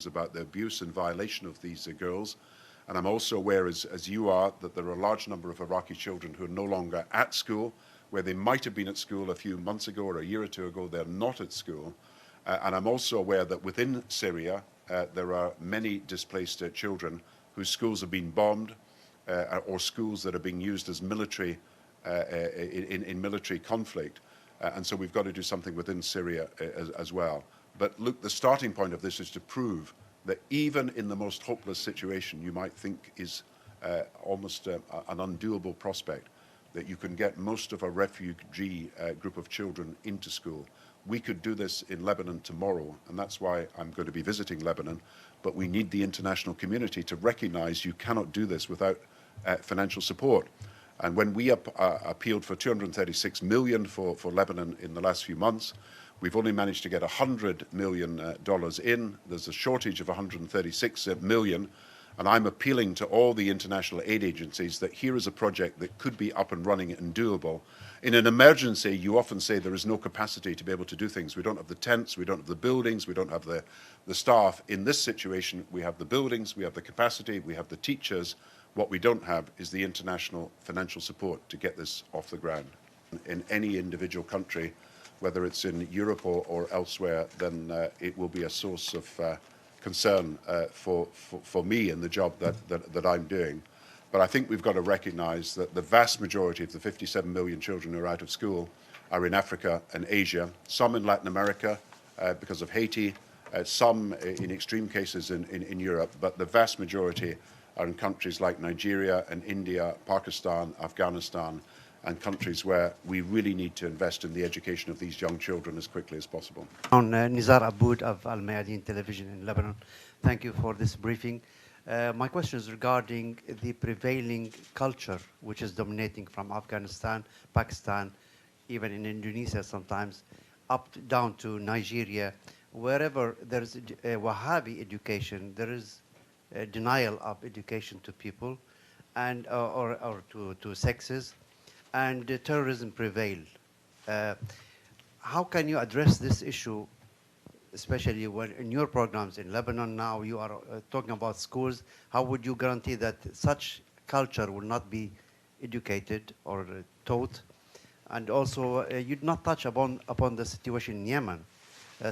about the abuse and violation of these girls. And I'm also aware, as you are, that there are a large number of Iraqi children who are no longer at school, where they might have been at school a few months ago or a year or two ago, they're not at school. And I'm also aware that within Syria, there are many displaced children whose schools have been bombed or schools that are being used as military in military conflict. And so we've got to do something within Syria as well. But look, the starting point of this is to prove that even in the most hopeless situation you might think is almost an undoable prospect, that you can get most of a refugee group of children into school. We could do this in Lebanon tomorrow, and that's why I'm going to be visiting Lebanon. But we need the international community to recognize you cannot do this without financial support. And when we appealed for 236 million for Lebanon in the last few months, we've only managed to get $100 million in. There's a shortage of 136 million. And I'm appealing to all the international aid agencies that here is a project that could be up and running and doable. In an emergency, you often say there is no capacity to be able to do things. We don't have the tents, we don't have the buildings, we don't have the staff. In this situation, we have the buildings, we have the capacity, we have the teachers. What we don't have is the international financial support to get this off the ground. In any individual country, whether it's in Europe or elsewhere, then it will be a source of concern for me in the job that I'm doing. But I think we've got to recognize that the vast majority of the 57 million children who are out of school are in Africa and Asia, some in Latin America because of Haiti, some in extreme cases in Europe, but the vast majority are in countries like Nigeria and India, Pakistan, Afghanistan, and countries where we really need to invest in the education of these young children as quickly as possible. On Nizar Aboud of Al Mayadeen Television in Lebanon. Thank you for this briefing. My question is regarding the prevailing culture which is dominating from Afghanistan, Pakistan, even in Indonesia sometimes, down to Nigeria. Wherever there is a Wahabi education, there is a denial of education to people and or to sexes, and terrorism prevail. How can you address this issue, especially when in your programs in Lebanon now you are talking about schools? How would you guarantee that such culture will not be educated or taught? And also, you did not touch upon the situation in Yemen.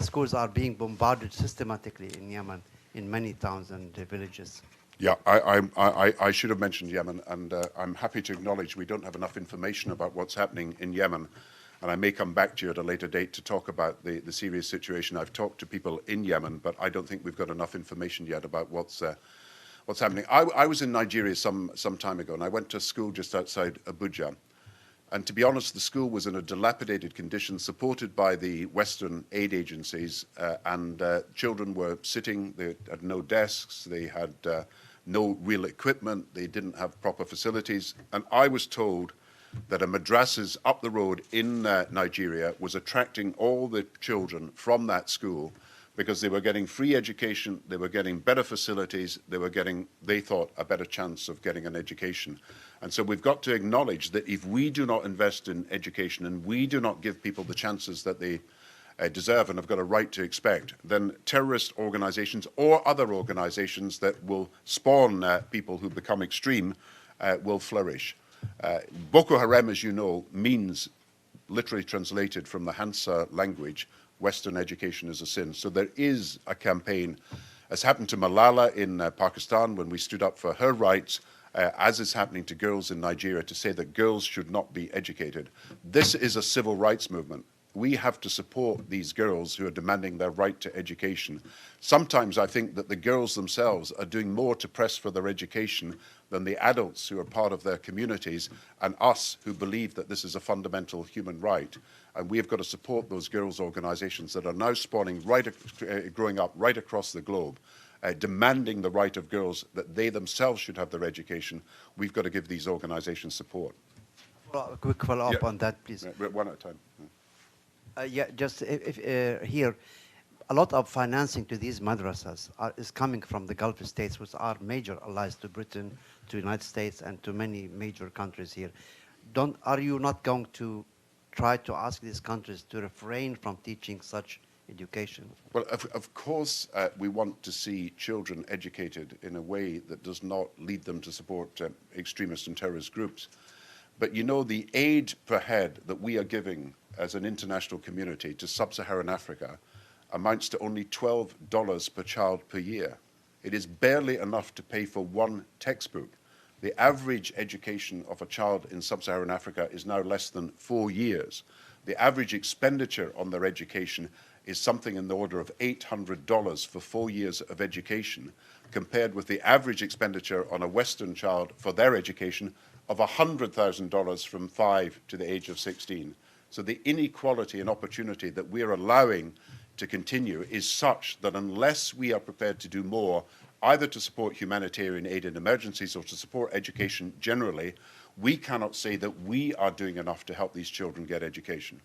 Schools are being bombarded systematically in Yemen, in many towns and villages. Yeah, I should have mentioned Yemen, and I'm happy to acknowledge we don't have enough information about what's happening in Yemen. And I may come back to you at a later date to talk about the serious situation. I've talked to people in Yemen, but I don't think we've got enough information yet about what's happening. I was in Nigeria some time ago, and I went to a school just outside Abuja. And to be honest, the school was in a dilapidated condition, supported by the Western aid agencies, and children were sitting, they had no desks, they had no real equipment, they didn't have proper facilities. And I was told that a Madrassas up the road in Nigeria was attracting all the children from that school because they were getting free education, they were getting better facilities, they were getting, they thought, a better chance of getting an education. And so we've got to acknowledge that if we do not invest in education and we do not give people the chances that they deserve and have got a right to expect, then terrorist organizations or other organizations that will spawn people who become extreme will flourish. Boko Haram, as you know, means, literally translated from the Hansa language, Western education is a sin. So there is a campaign, as happened to Malala in Pakistan when we stood up for her rights, as is happening to girls in Nigeria, to say that girls should not be educated. This is a civil rights movement. We have to support these girls who are demanding their right to education. Sometimes I think that the girls themselves are doing more to press for their education than the adults who are part of their communities and us who believe that this is a fundamental human right. And we have got to support those girls' organizations that are now spawning, growing up right across the globe, demanding the right of girls that they themselves should have their education. We've got to give these organizations support. A quick follow-up on that, please. One at a time. Yeah, just here, a lot of financing to these madrasas is coming from the Gulf states, which are major allies to Britain, to the United States, and to many major countries here. Are you not going to try to ask these countries to refrain from teaching such education? Well, of course, we want to see children educated in a way that does not lead them to support extremist and terrorist groups. But you know, the aid per head that we are giving as an international community to sub-Saharan Africa amounts to only $12 per child per year. It is barely enough to pay for one textbook. The average education of a child in sub-Saharan Africa is now less than 4 years. The average expenditure on their education is something in the order of $800 for 4 years of education, compared with the average expenditure on a Western child for their education of $100,000 from 5 to the age of 16. So the inequality in opportunity that we're allowing to continue is such that unless we are prepared to do more, either to support humanitarian aid in emergencies or to support education generally, we cannot say that we are doing enough to help these children get education.